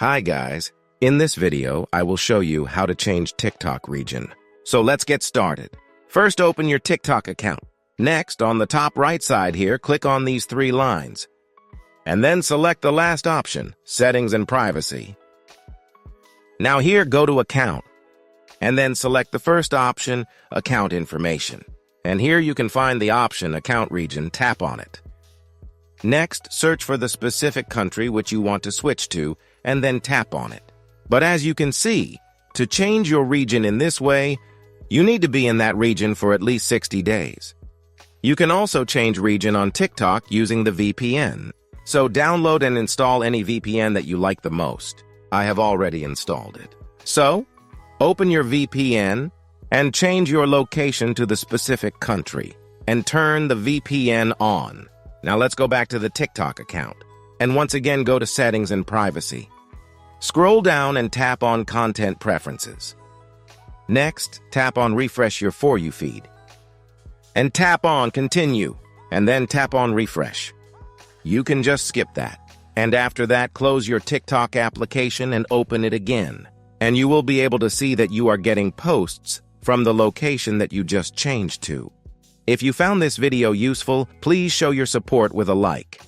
Hi guys, in this video I will show you how to change TikTok region. So let's get started. First open your TikTok account. Next, on the top right side here, click on these three lines. And then select the last option, Settings and Privacy. Now here go to Account. And then select the first option, Account Information. And here you can find the option Account Region, tap on it. Next, search for the specific country which you want to switch to, and then tap on it. But as you can see, to change your region in this way, you need to be in that region for at least 60 days. You can also change region on TikTok using the VPN. So download and install any VPN that you like the most. I have already installed it. So, open your VPN and change your location to the specific country, and turn the VPN on. Now let's go back to the TikTok account, and once again go to Settings and Privacy. Scroll down and tap on Content Preferences. Next, tap on Refresh Your For You feed. And tap on Continue, and then tap on Refresh. You can just skip that. And after that, close your TikTok application and open it again. And you will be able to see that you are getting posts from the location that you just changed to. If you found this video useful, please show your support with a like.